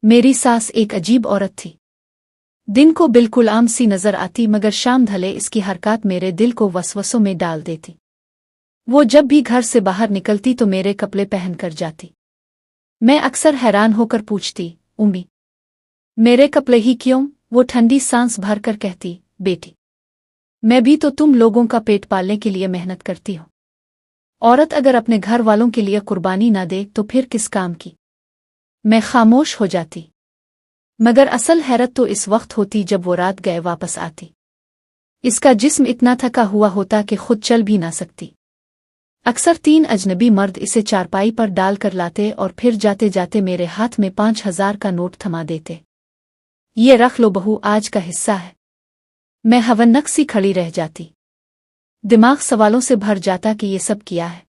मेरी सास एक अजीब औरत थी। दिन को बिल्कुल आम सी नजर आती, मगर शाम ढले इसकी हरकत मेरे दिल को वसवसों में डाल देती। वो जब भी घर से बाहर निकलती तो मेरे कपड़े पहन कर जाती। मैं अक्सर हैरान होकर पूछती, उम्मी, मेरे कपड़े ही क्यों? वो ठंडी सांस भर कर कहती, बेटी, मैं भी तो तुम लोगों का पेट पालने के लिए मेहनत करती हूँ। औरत अगर अपने घर वालों के लिए कुर्बानी ना दे तो फिर किस काम की? मैं खामोश हो जाती। मगर असल हैरत तो इस वक्त होती जब वो रात गए वापस आती। इसका जिस्म इतना थका हुआ होता कि खुद चल भी ना सकती। अक्सर 3 अजनबी मर्द इसे चारपाई पर डाल कर लाते और फिर जाते जाते मेरे हाथ में 5,000 का नोट थमा देते। ये रख लो बहू, आज का हिस्सा है। मैं हवन्नक सी खड़ी रह जाती। दिमाग सवालों से भर जाता कि ये सब किया है।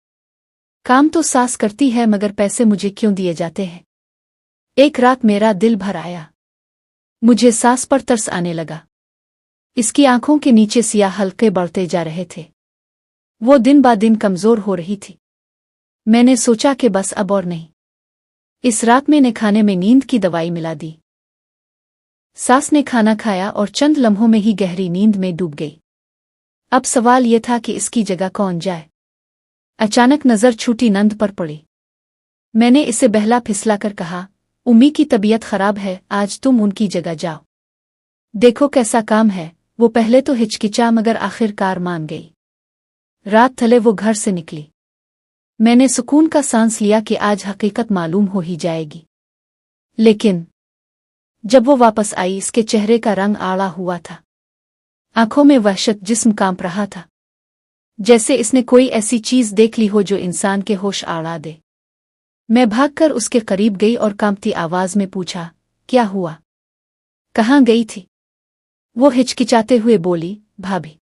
काम तो सास करती है, मगर पैसे मुझे क्यों दिए जाते हैं? एक रात मेरा दिल भर आया। मुझे सास पर तरस आने लगा। इसकी आंखों के नीचे सियाह हल्के बढ़ते जा रहे थे। वो दिन ब दिन कमजोर हो रही थी। मैंने सोचा कि बस अब और नहीं। इस रात मैंने खाने में नींद की दवाई मिला दी। सास ने खाना खाया और चंद लम्हों में ही गहरी नींद में डूब गई। अब सवाल ये था कि इसकी जगह कौन जाए। अचानक नजर छूटी नंद पर पड़ी। मैंने इसे बहला फिसला कर कहा, उम्मी की तबीयत खराब है, आज तुम उनकी जगह जाओ। देखो कैसा काम है। वो पहले तो हिचकिचा, मगर आखिरकार मान गई। रात ढले वो घर से निकली। मैंने सुकून का सांस लिया कि आज हकीकत मालूम हो ही जाएगी। लेकिन जब वो वापस आई, इसके चेहरे का रंग आड़ा हुआ था। आंखों में वहशत, जिस्म कांप रहा था, जैसे इसने कोई ऐसी चीज देख ली हो जो इंसान के होश आड़ा दे। मैं भागकर उसके करीब गई और कांपती आवाज में पूछा, क्या हुआ? कहाँ गई थी? वो हिचकिचाते हुए बोली, भाभी,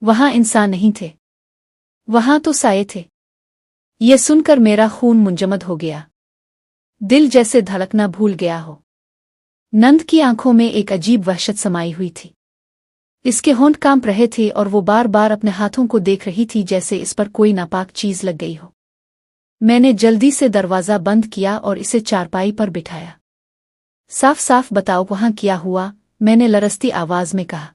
वहां इंसान नहीं थे, वहां तो साये थे। ये सुनकर मेरा खून मुंजमद हो गया। दिल जैसे धड़कना भूल गया हो। नंद की आंखों में एक अजीब वहशत समाई हुई थी। इसके होंठ कांप रहे थे और वो बार बार अपने हाथों को देख रही थी, जैसे इस पर कोई नापाक चीज लग गई हो। मैंने जल्दी से दरवाजा बंद किया और इसे चारपाई पर बिठाया। साफ साफ बताओ, वहां क्या हुआ? मैंने लरसती आवाज में कहा।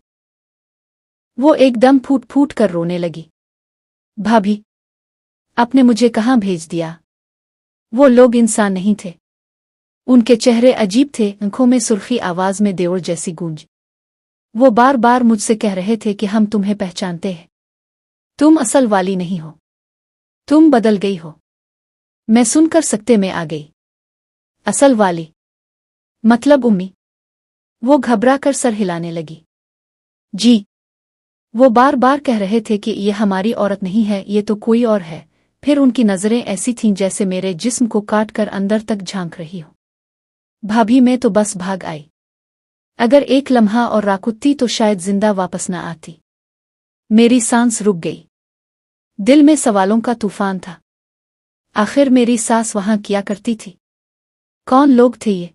वो एकदम फूट फूट कर रोने लगी। भाभी, आपने मुझे कहाँ भेज दिया? वो लोग इंसान नहीं थे। उनके चेहरे अजीब थे, आंखों में सुर्खी, आवाज में देवर जैसी गूंज। वो बार बार मुझसे कह रहे थे कि हम तुम्हें पहचानते हैं। तुम असल वाली नहीं हो, तुम बदल गई हो। मैं सुनकर सकते में आ गई। असल वाली मतलब उम्मी? वो घबरा कर सर हिलाने लगी। जी, वो बार बार कह रहे थे कि ये हमारी औरत नहीं है, ये तो कोई और है। फिर उनकी नजरें ऐसी थीं जैसे मेरे जिस्म को काट कर अंदर तक झांक रही हो। भाभी, मैं तो बस भाग आई। अगर एक लम्हा और राकुत्ती तो शायद जिंदा वापस न आती। मेरी सांस रुक गई। दिल में सवालों का तूफान था। आखिर मेरी सास वहां क्या करती थी? कौन लोग थे ये?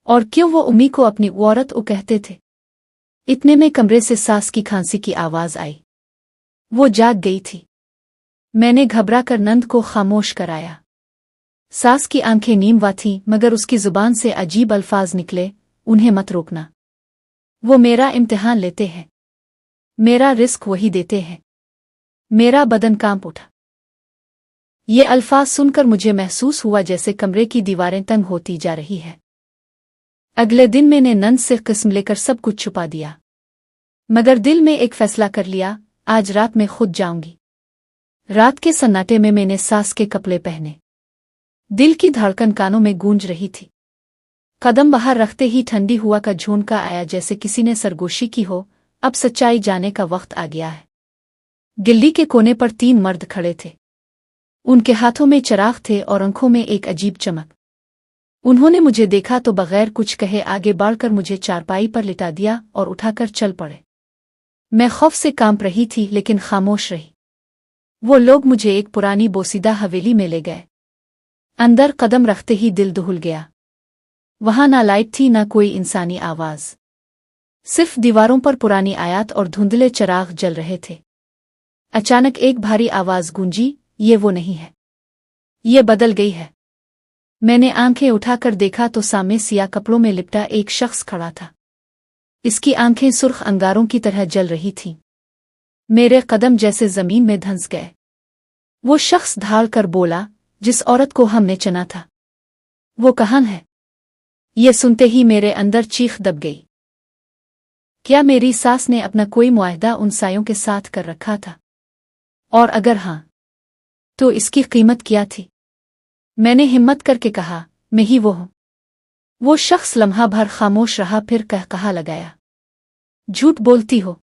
और क्यों वो उम्मी को अपनी औरत कहते थे? इतने में कमरे से सास की खांसी की आवाज आई। वो जाग गई थी। मैंने घबरा कर नंद को खामोश कराया। सास की आंखें नीमवा थीं, मगर उसकी जुबान से अजीब अल्फाज निकले, उन्हें मत रोकना। वो मेरा इम्तिहान लेते हैं, मेरा रिस्क वही देते हैं। मेरा बदन कांप उठा। ये अल्फाज सुनकर मुझे महसूस हुआ जैसे कमरे की दीवारें तंग होती जा रही है। अगले दिन मैंने नंद से किस्म लेकर सब कुछ छुपा दिया, मगर दिल में एक फैसला कर लिया, आज रात मैं खुद जाऊंगी। रात के सन्नाटे में मैंने सास के कपड़े पहने। दिल की धड़कन कानों में गूंज रही थी। कदम बाहर रखते ही ठंडी हुआ का झोंका आया, जैसे किसी ने सरगोशी की हो। अब सच्चाई जाने का वक्त आ गया है। गिल्ली के कोने पर 3 मर्द खड़े थे। उनके हाथों में चिराग थे और आंखों में एक अजीब चमक। उन्होंने मुझे देखा तो बगैर कुछ कहे आगे बढ़कर मुझे चारपाई पर लिटा दिया और उठाकर चल पड़े। मैं खौफ से कांप रही थी, लेकिन खामोश रही। वो लोग मुझे एक पुरानी बोसीदा हवेली में ले गए। अंदर कदम रखते ही दिल दहल गया। वहां ना लाइट थी, ना कोई इंसानी आवाज। सिर्फ दीवारों पर पुरानी आयत और धुंधले चिराग जल रहे थे। अचानक एक भारी आवाज गूंजी, ये वो नहीं है, ये बदल गई है। मैंने आंखें उठाकर देखा तो सामने सियाह कपड़ों में लिपटा एक शख्स खड़ा था। इसकी आंखें सुर्ख अंगारों की तरह जल रही थीं। मेरे कदम जैसे जमीन में धंस गए। वो शख्स ढाल कर बोला, जिस औरत को हमने चुना था वो कहाँ है? ये सुनते ही मेरे अंदर चीख दब गई। क्या मेरी सास ने अपना कोई मुआहदा उन सायों के साथ कर रखा था? और अगर हाँ, तो इसकी कीमत क्या थी? मैंने हिम्मत करके कहा, मैं ही वो हूं। वो शख्स लम्हा भर खामोश रहा, फिर कहा लगाया, झूठ बोलती हो,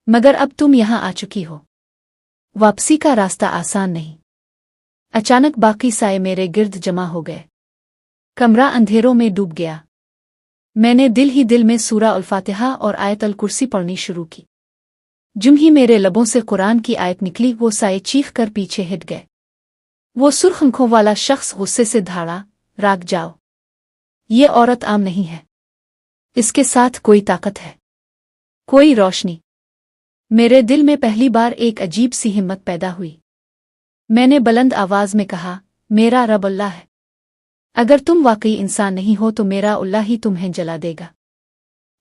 मगर अब तुम यहां आ चुकी हो। वापसी का रास्ता आसान नहीं। अचानक बाकी साए मेरे गिर्द जमा हो गए। कमरा अंधेरों में डूब गया। मैंने दिल ही दिल में सूरा अल फातिहा और आयत अल कुर्सी पढ़नी शुरू की। जुम ही मेरे लबों से कुरान की आयत निकली, वो साए चीख कर पीछे हट गए। वो सुर्ख आंखों वाला शख्स गुस्से से धाड़ा, राग जाओ, ये औरत आम नहीं है, इसके साथ कोई ताकत है, कोई रोशनी। मेरे दिल में पहली बार एक अजीब सी हिम्मत पैदा हुई। मैंने बुलंद आवाज में कहा, मेरा रब अल्लाह है। अगर तुम वाकई इंसान नहीं हो तो मेरा अल्लाह ही तुम्हें जला देगा।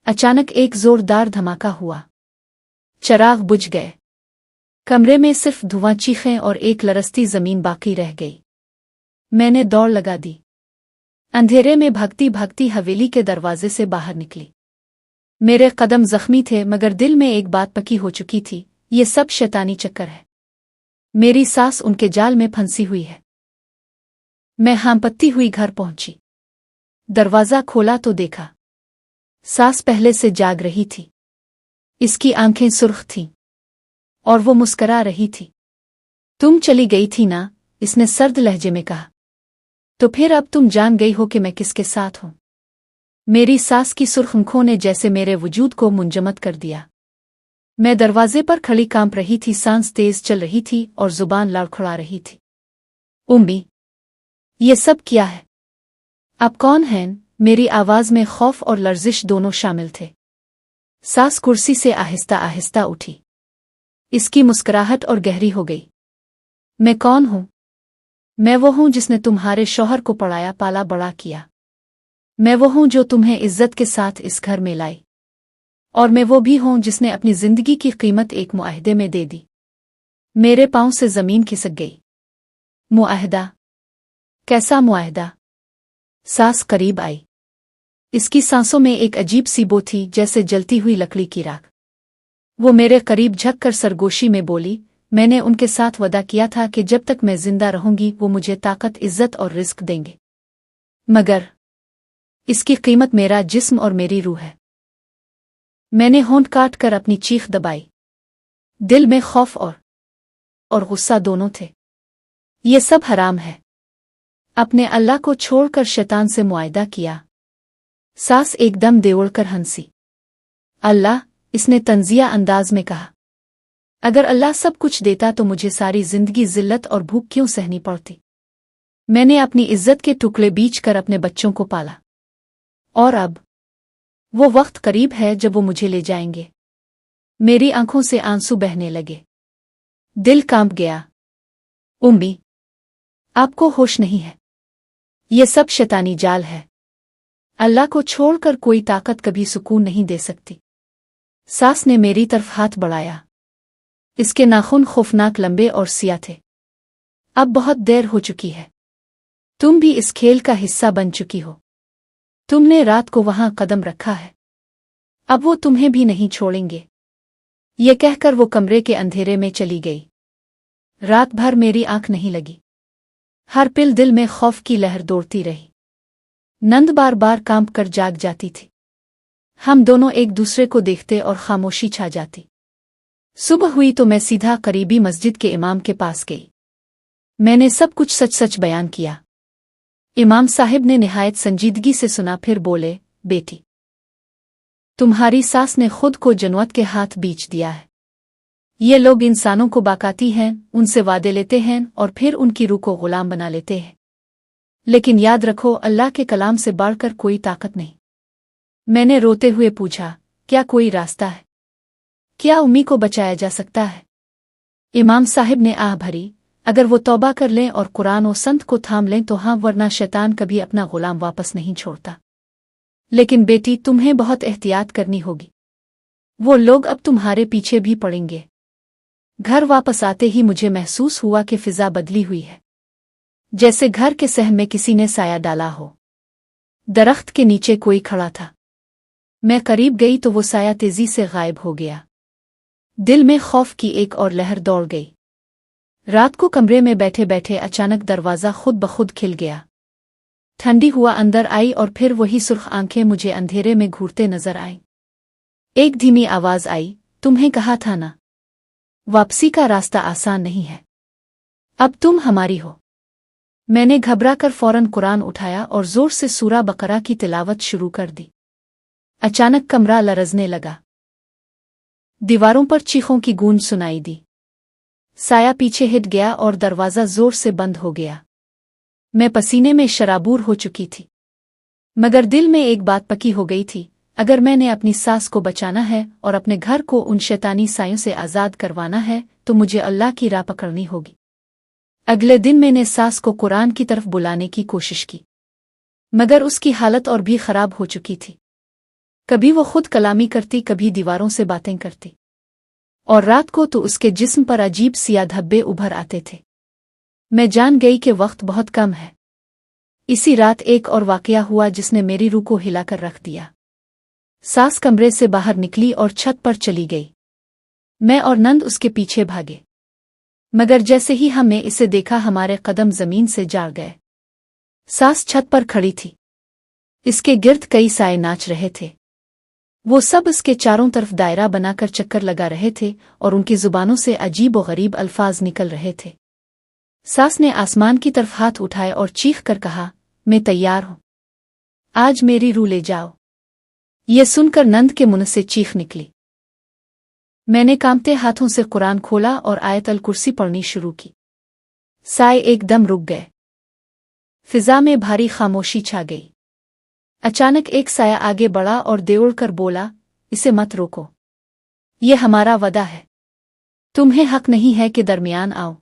अचानक एक जोरदार धमाका हुआ। चिराग बुझ गए। कमरे में सिर्फ धुआं, चीखें और एक लरसती जमीन बाकी रह गई। मैंने दौड़ लगा दी। अंधेरे में भागती भागती हवेली के दरवाजे से बाहर निकली। मेरे कदम जख्मी थे, मगर दिल में एक बात पक्की हो चुकी थी, ये सब शैतानी चक्कर है। मेरी सास उनके जाल में फंसी हुई है। मैं हांफती हुई घर पहुंची। दरवाजा खोला तो देखा, सास पहले से जाग रही थी। इसकी आंखें सुर्ख थीं और वो मुस्करा रही थी। तुम चली गई थी ना, इसने सर्द लहजे में कहा। तो फिर अब तुम जान गई हो कि मैं किसके साथ हूं। मेरी सास की सुर्ख आंखों ने जैसे मेरे वजूद को मुंजमद कर दिया। मैं दरवाजे पर खड़ी कांप रही थी, सांस तेज चल रही थी और जुबान लड़खड़ा रही थी। उम्मी, ये सब क्या है? आप कौन हैं? मेरी आवाज में खौफ और लर्जिश दोनों शामिल थे। सास कुर्सी से आहिस्ता आहिस्ता उठी। इसकी मुस्कुराहट और गहरी हो गई। मैं कौन हूं? मैं वो हूं जिसने तुम्हारे शौहर को पढ़ाया, पाला, बड़ा किया। मैं वो हूं जो तुम्हें इज्जत के साथ इस घर में लाई। और मैं वो भी हूं जिसने अपनी जिंदगी की कीमत एक मुआहदे में दे दी। मेरे पांव से जमीन खिसक गई। मुआहदा? कैसा मुआहदा? सास करीब आई। इसकी सांसों में एक अजीब सी बो थी, जैसे जलती हुई लकड़ी की राख। वो मेरे करीब झुककर सरगोशी में बोली, मैंने उनके साथ वादा किया था कि जब तक मैं जिंदा रहूंगी वो मुझे ताकत, इज्जत और रिस्क देंगे, मगर इसकी कीमत मेरा जिस्म और मेरी रूह है। मैंने होंठ काट कर अपनी चीख दबाई। दिल में खौफ और गुस्सा दोनों थे। ये सब हराम है। अपने अल्लाह को छोड़कर शैतान से मुआहदा किया। सास एकदम देवड़कर हंसी। अल्लाह, इसने तंजिया अंदाज में कहा, अगर अल्लाह सब कुछ देता तो मुझे सारी जिंदगी जिल्लत और भूख क्यों सहनी पड़ती? मैंने अपनी इज्जत के टुकड़े बीच कर अपने बच्चों को पाला, और अब वो वक्त करीब है जब वो मुझे ले जाएंगे। मेरी आंखों से आंसू बहने लगे। दिल कांप गया। उम्मी, आपको होश नहीं है। ये सब शैतानी जाल है। अल्लाह को छोड़कर कोई ताकत कभी सुकून नहीं दे सकती। सास ने मेरी तरफ हाथ बढ़ाया। इसके नाखून खौफनाक लंबे और सियाह थे। अब बहुत देर हो चुकी है। तुम भी इस खेल का हिस्सा बन चुकी हो। तुमने रात को वहां कदम रखा है, अब वो तुम्हें भी नहीं छोड़ेंगे। ये कहकर वो कमरे के अंधेरे में चली गई। रात भर मेरी आंख नहीं लगी। हर पिल दिल में खौफ की लहर दौड़ती रही। नंद बार बार कांप कर जाग जाती थी। हम दोनों एक दूसरे को देखते और खामोशी छा जाती। सुबह हुई तो मैं सीधा करीबी मस्जिद के इमाम के पास गई। मैंने सब कुछ सच सच बयान किया। इमाम साहिब ने निहायत संजीदगी से सुना, फिर बोले, बेटी, तुम्हारी सास ने खुद को जनवत के हाथ बेच दिया है। ये लोग इंसानों को बाकाती हैं, उनसे वादे लेते हैं और फिर उनकी रूह को गुलाम बना लेते हैं। लेकिन याद रखो, अल्लाह के कलाम से बढ़कर कोई ताकत नहीं। मैंने रोते हुए पूछा, क्या कोई रास्ता है? क्या उम्मी को बचाया जा सकता है? इमाम साहिब ने आह भरी, अगर वो तौबा कर लें और कुरान और संत को थाम लें तो हाँ, वरना शैतान कभी अपना गुलाम वापस नहीं छोड़ता। लेकिन बेटी, तुम्हें बहुत एहतियात करनी होगी। वो लोग अब तुम्हारे पीछे भी पड़ेंगे। घर वापस आते ही मुझे महसूस हुआ कि फिजा बदली हुई है, जैसे घर के सहम में किसी ने साया डाला हो। दरख्त के नीचे कोई खड़ा था। मैं करीब गई तो वो साया तेजी से गायब हो गया। दिल में खौफ की एक और लहर दौड़ गई। रात को कमरे में बैठे बैठे अचानक दरवाज़ा खुद ब खुद खिल गया। ठंडी हुआ अंदर आई और फिर वही सुर्ख आंखें मुझे अंधेरे में घूरते नजर आईं। एक धीमी आवाज आई, तुम्हें कहा था ना, वापसी का रास्ता आसान नहीं है, अब तुम हमारी हो। मैंने घबरा कर फौरन कुरान उठाया और जोर से सूरा बकरा की तिलावत शुरू कर दी। अचानक कमरा लरजने लगा। दीवारों पर चीखों की गूंज सुनाई दी। साया पीछे हिट गया और दरवाज़ा जोर से बंद हो गया। मैं पसीने में शराबूर हो चुकी थी, मगर दिल में एक बात पक्की हो गई थी, अगर मैंने अपनी सास को बचाना है और अपने घर को उन शैतानी सायों से आज़ाद करवाना है तो मुझे अल्लाह की राह पकड़नी होगी। अगले दिन मैंने सास को कुरान की तरफ बुलाने की कोशिश की, मगर उसकी हालत और भी खराब हो चुकी थी। कभी वो खुद कलामी करती, कभी दीवारों से बातें करती, और रात को तो उसके जिस्म पर अजीब सिया धब्बे उभर आते थे। मैं जान गई कि वक्त बहुत कम है। इसी रात एक और वाकया हुआ जिसने मेरी रूह को हिलाकर रख दिया। सास कमरे से बाहर निकली और छत पर चली गई। मैं और नंद उसके पीछे भागे, मगर जैसे ही हमने इसे देखा हमारे कदम जमीन से जा गए। सास छत पर खड़ी थी, इसके गिर्द कई साए नाच रहे थे। वो सब इसके चारों तरफ दायरा बनाकर चक्कर लगा रहे थे और उनकी जुबानों से अजीब और गरीब अल्फाज निकल रहे थे। सास ने आसमान की तरफ हाथ उठाए और चीख कर कहा, मैं तैयार हूं, आज मेरी रूह ले जाओ। ये सुनकर नंद के मुंह से चीख निकली। मैंने कांपते हाथों से कुरान खोला और आयत अल कुर्सी पढ़नी शुरू की। साए एकदम रुक गए। फिजा में भारी खामोशी छा गई। अचानक एक साया आगे बढ़ा और देवड़ कर बोला, इसे मत रोको, ये हमारा वदा है, तुम्हें हक नहीं है कि दरमियान आओ।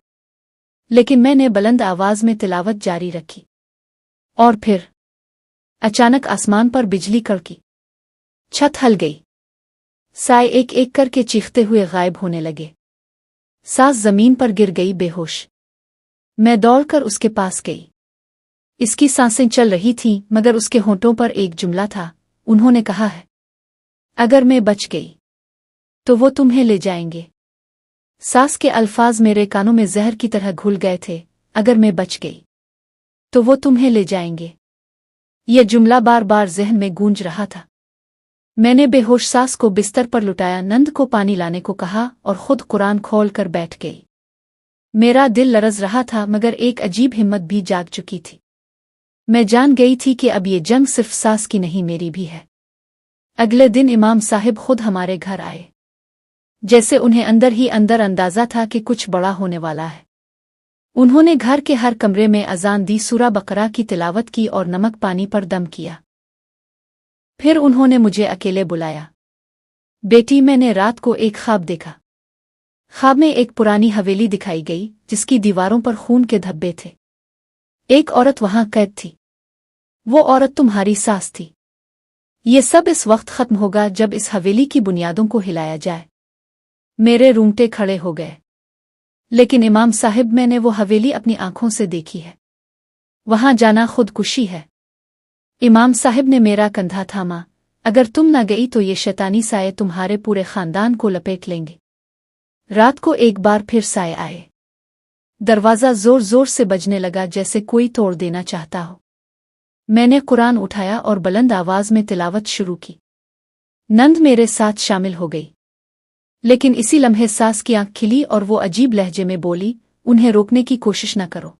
लेकिन मैंने बुलंद आवाज में तिलावत जारी रखी, और फिर अचानक आसमान पर बिजली कड़की, छत हल गई। साए एक एक करके चीखते हुए गायब होने लगे। सास जमीन पर गिर गई बेहोश। मैं दौड़कर उसके पास गई। इसकी सांसें चल रही थीं, मगर उसके होंठों पर एक जुमला था, उन्होंने कहा है, अगर मैं बच गई तो वो तुम्हें ले जाएंगे। सास के अल्फाज मेरे कानों में जहर की तरह घुल गए थे, अगर मैं बच गई तो वो तुम्हें ले जाएंगे। यह जुमला बार बार जहन में गूंज रहा था। मैंने बेहोश सास को बिस्तर पर लुटाया, नंद को पानी लाने को कहा और खुद कुरान खोल कर बैठ गई। मेरा दिल लरज रहा था, मगर एक अजीब हिम्मत भी जाग चुकी थी। मैं जान गई थी कि अब ये जंग सिर्फ सास की नहीं, मेरी भी है। अगले दिन इमाम साहिब खुद हमारे घर आए, जैसे उन्हें अंदर ही अंदर अंदाजा था कि कुछ बड़ा होने वाला है। उन्होंने घर के हर कमरे में अजान दी, सूरा बकरा की तिलावत की और नमक पानी पर दम किया। फिर उन्होंने मुझे अकेले बुलाया। बेटी, मैंने रात को एक ख्वाब देखा। ख्वाब में एक पुरानी हवेली दिखाई गई जिसकी दीवारों पर खून के धब्बे थे। एक औरत वहां कैद थी। वो औरत तुम्हारी सास थी। ये सब इस वक्त खत्म होगा जब इस हवेली की बुनियादों को हिलाया जाए। मेरे रूंगटे खड़े हो गए। लेकिन इमाम साहिब, मैंने वो हवेली अपनी आंखों से देखी है। वहां जाना खुदकुशी है। इमाम साहिब ने मेरा कंधा थामा, अगर तुम न गई तो ये शैतानी साए तुम्हारे पूरे खानदान को लपेट लेंगे। रात को एक बार फिर साए आए। दरवाज़ा जोर जोर से बजने लगा, जैसे कोई तोड़ देना चाहता हो। मैंने कुरान उठाया और बुलंद आवाज में तिलावत शुरू की। नंद मेरे साथ शामिल हो गई। लेकिन इसी लम्हे सास की आंख खिली और वो अजीब लहजे में बोली, उन्हें रोकने की कोशिश न करो,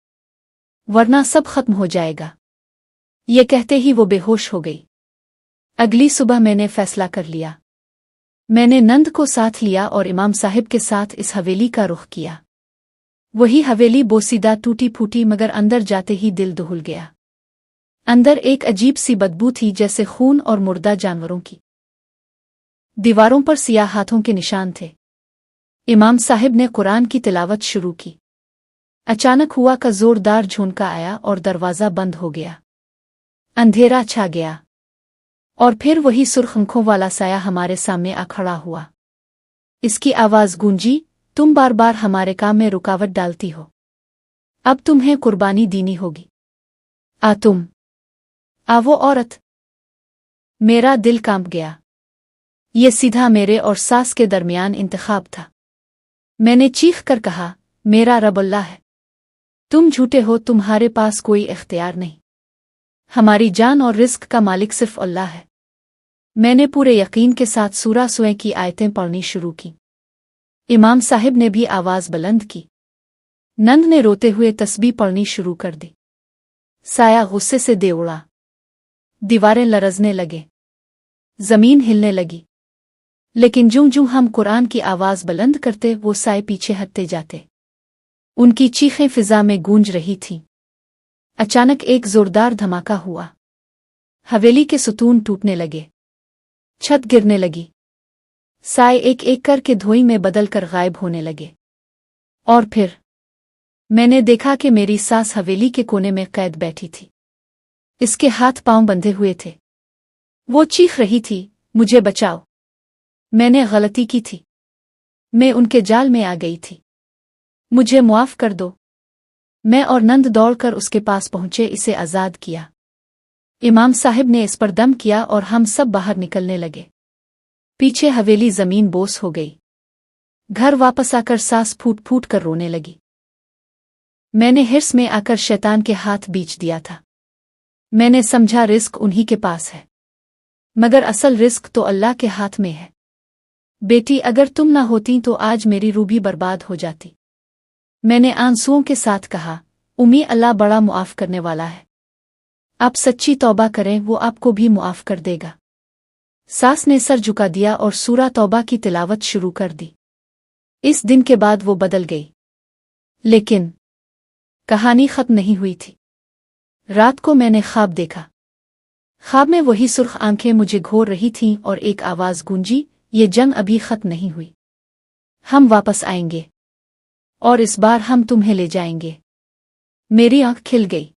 वरना सब खत्म हो जाएगा। ये कहते ही वो बेहोश हो गई। अगली सुबह मैंने फैसला कर लिया। मैंने नंद को साथ लिया और इमाम साहिब के साथ इस हवेली का रुख किया। वही हवेली बोसीदा टूटी फूटी, मगर अंदर जाते ही दिल दहल गया। अंदर एक अजीब सी बदबू थी, जैसे खून और मुर्दा जानवरों की। दीवारों पर सियाह हाथों के निशान थे। इमाम साहिब ने कुरान की तिलावत शुरू की। अचानक हुआ का जोरदार झोंका आया और दरवाजा बंद हो गया। अंधेरा छा गया और फिर वही सुर्ख आंखों वाला साया हमारे सामने आ खड़ा हुआ। इसकी आवाज गूंजी, तुम बार बार हमारे काम में रुकावट डालती हो, अब तुम्हें कुर्बानी देनी होगी। तुम वो औरत। मेरा दिल कांप गया। ये सीधा मेरे और सास के दरमियान इंतखाब था। मैंने चीख कर कहा, मेरा रब अल्लाह है, तुम झूठे हो, तुम्हारे पास कोई इख्तियार नहीं, हमारी जान और रिस्क का मालिक सिर्फ अल्लाह है। मैंने पूरे यकीन के साथ सूरा सुए की आयतें पढ़नी शुरू की। इमाम साहिब ने भी आवाज बुलंद की। नंद ने रोते हुए तस्बीह पढ़नी शुरू कर दी। साया गुस्से से दे उड़ा। दीवारें लरजने लगे, जमीन हिलने लगी। लेकिन जूं जूं हम कुरान की आवाज बुलंद करते वो साए पीछे हटते जाते। उनकी चीखें फिजा में गूंज रही थीं। अचानक एक जोरदार धमाका हुआ। हवेली के सुतून टूटने लगे, छत गिरने लगी, साए एक एक करके धोई में बदलकर गायब होने लगे। और फिर मैंने देखा कि मेरी सास हवेली के कोने में कैद बैठी थी। इसके हाथ पांव बंधे हुए थे। वो चीख रही थी, मुझे बचाओ, मैंने गलती की थी, मैं उनके जाल में आ गई थी, मुझे मुआफ कर दो। मैं और नंद दौड़कर उसके पास पहुंचे, इसे आजाद किया। इमाम साहिब ने इस पर दम किया और हम सब बाहर निकलने लगे। पीछे हवेली जमीन बोस हो गई। घर वापस आकर सास फूट फूट कर रोने लगी। मैंने हिर्स में आकर शैतान के हाथ बीच दिया था। मैंने समझा रिस्क उन्हीं के पास है, मगर असल रिस्क तो अल्लाह के हाथ में है। बेटी, अगर तुम ना होती तो आज मेरी रूह भी बर्बाद हो जाती। मैंने आंसुओं के साथ कहा, उम्मी, अल्लाह बड़ा मुआफ करने वाला है, आप सच्ची तौबा करें, वो आपको भी मुआफ कर देगा। सास ने सर झुका दिया और सूरा तौबा की तिलावत शुरू कर दी। इस दिन के बाद वो बदल गई। लेकिन कहानी खत्म नहीं हुई थी। रात को मैंने ख्वाब देखा। ख्वाब में वही सुर्ख आंखें मुझे घोर रही थीं और एक आवाज गूंजी, ये जंग अभी खत्म नहीं हुई, हम वापस आएंगे और इस बार हम तुम्हें ले जाएंगे। मेरी आंख खिल गई,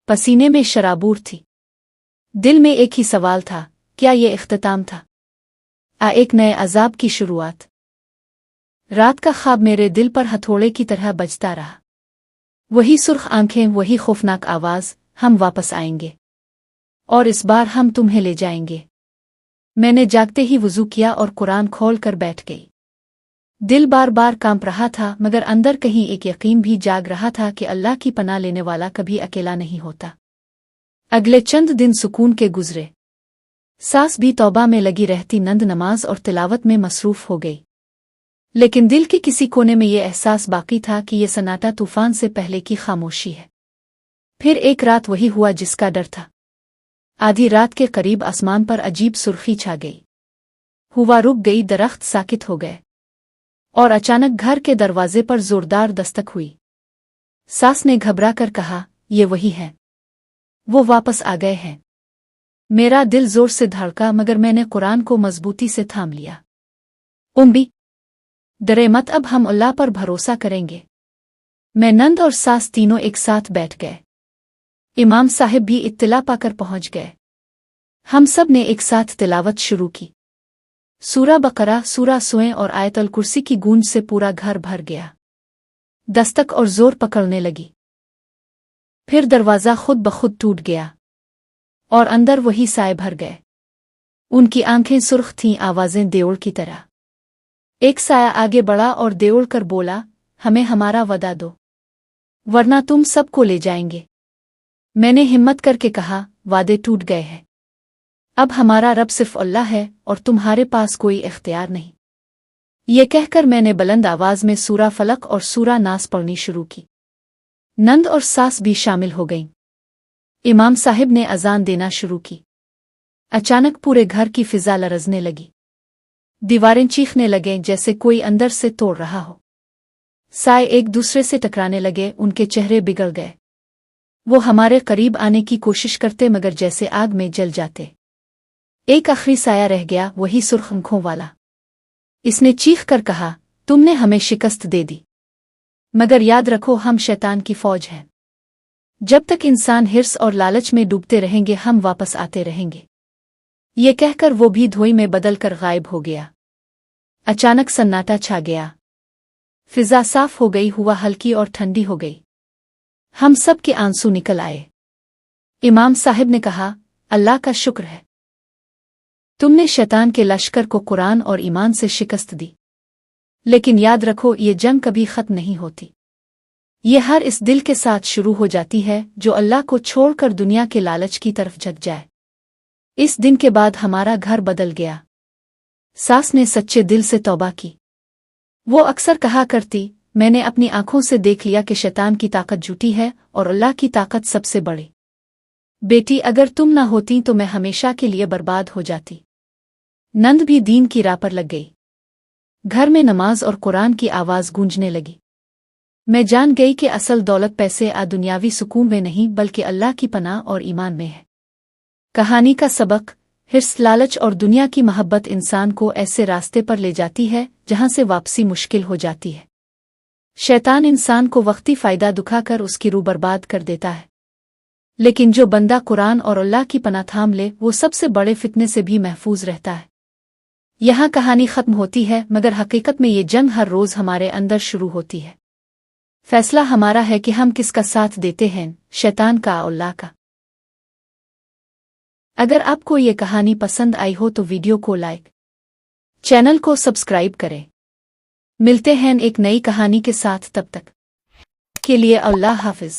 पसीने में शराबूर थी। दिल में एक ही सवाल था, क्या ये इख्तिताम था, एक नए अजाब की शुरुआत? रात का ख्वाब मेरे दिल पर हथौड़े की तरह बजता रहा। वही सुर्ख आंखें, वही खौफनाक आवाज, हम वापस आएंगे और इस बार हम तुम्हें ले जाएंगे। मैंने जागते ही वुजू किया और कुरान खोल कर बैठ गई। दिल बार बार कांप रहा था, मगर अंदर कहीं एक यकीन भी जाग रहा था कि अल्लाह की पनाह लेने वाला कभी अकेला नहीं होता। अगले चंद दिन सुकून के गुजरे। सास भी तौबा में लगी रहती, नंद नमाज और तिलावत में मसरूफ हो गई। लेकिन दिल के किसी कोने में ये एहसास बाकी था कि ये सन्नाटा तूफान से पहले की खामोशी है। फिर एक रात वही हुआ जिसका डर था। आधी रात के करीब आसमान पर अजीब सुर्खी छा गई। हवा रुक गई, दरख्त साकित हो गए और अचानक घर के दरवाजे पर जोरदार दस्तक हुई। सास ने घबरा कर कहा, ये वही है, वो वापस आ गए हैं। मेरा दिल जोर से धड़का, मगर मैंने कुरान को मजबूती से थाम लिया। उम्मी, डरे मत, अब हम अल्लाह पर भरोसा करेंगे। मैं, नंद और सास तीनों एक साथ बैठ गए। इमाम साहिब भी इत्तिला पाकर पहुंच गए। हम सब ने एक साथ तिलावत शुरू की। सूरा बकरा, सूरा सुए और आयतल कुर्सी की गूंज से पूरा घर भर गया। दस्तक और जोर पकड़ने लगी। फिर दरवाजा खुद बखुद टूट गया और अंदर वही साए भर गए। उनकी आंखें सुर्ख थीं, आवाजें देवल की तरह। एक साया आगे बढ़ा और देवल कर बोला, हमें हमारा वदा दो, वरना तुम सबको ले जाएंगे। मैंने हिम्मत करके कहा, वादे टूट गए हैं, अब हमारा रब सिर्फ अल्लाह है और तुम्हारे पास कोई इख्तियार नहीं। ये कहकर मैंने बुलंद आवाज में सूरा फलक और सूरा नास पढ़नी शुरू की। नंद और सास भी शामिल हो गईं। इमाम साहिब ने अजान देना शुरू की। अचानक पूरे घर की फिजा लरजने लगी। दीवारें चीखने लगे जैसे कोई अंदर से तोड़ रहा हो। साए एक दूसरे से टकराने लगे, उनके चेहरे बिगड़ गए। वो हमारे करीब आने की कोशिश करते, मगर जैसे आग में जल जाते। एक आखिरी साया रह गया, वही सुर्ख आंखों वाला। इसने चीख कर कहा, तुमने हमें शिकस्त दे दी। मगर याद रखो हम शैतान की फौज हैं। जब तक इंसान हिर्स और लालच में डूबते रहेंगे हम वापस आते रहेंगे। ये कहकर वो भी धोई में बदलकर गायब हो गया। अचानक सन्नाटा छा गया। फिजा साफ हो गई, हुआ हल्की और ठंडी हो गई। हम सब के आंसू निकल आए। इमाम साहिब ने कहा, अल्लाह का शुक्र है, तुमने शैतान के लश्कर को कुरान और ईमान से शिकस्त दी। लेकिन याद रखो ये जंग कभी खत्म नहीं होती। ये हर इस दिल के साथ शुरू हो जाती है जो अल्लाह को छोड़कर दुनिया के लालच की तरफ झक जाए। इस दिन के बाद हमारा घर बदल गया। सास ने सच्चे दिल से तौबा की। वो अक्सर कहा करती, मैंने अपनी आंखों से देख लिया कि शैतान की ताकत झूठी है और अल्लाह की ताकत सबसे बड़ी। बेटी अगर तुम ना होती तो मैं हमेशा के लिए बर्बाद हो जाती। नंद भी दीन की राह पर लग गई। घर में नमाज और कुरान की आवाज गूंजने लगी। मैं जान गई कि असल दौलत पैसे आ दुनियावी सुकून में नहीं बल्कि अल्लाह की पनाह और ईमान में है। कहानी का सबक, हिर्स, लालच और दुनिया की मोहब्बत इंसान को ऐसे रास्ते पर ले जाती है जहां से वापसी मुश्किल हो जाती है। शैतान इंसान को वक्ती फायदा दुखाकर उसकी रूह बर्बाद कर देता है, लेकिन जो बंदा कुरान और अल्लाह की पनाह थाम ले वो सबसे बड़े फितने से भी महफूज रहता है। यहाँ कहानी खत्म होती है, मगर हकीकत में ये जंग हर रोज हमारे अंदर शुरू होती है। फैसला हमारा है कि हम किसका साथ देते हैं, शैतान का या अल्लाह का। अगर आपको ये कहानी पसंद आई हो तो वीडियो को लाइक, चैनल को सब्सक्राइब करें। मिलते हैं एक नई कहानी के साथ, तब तक के लिए अल्लाह हाफिज।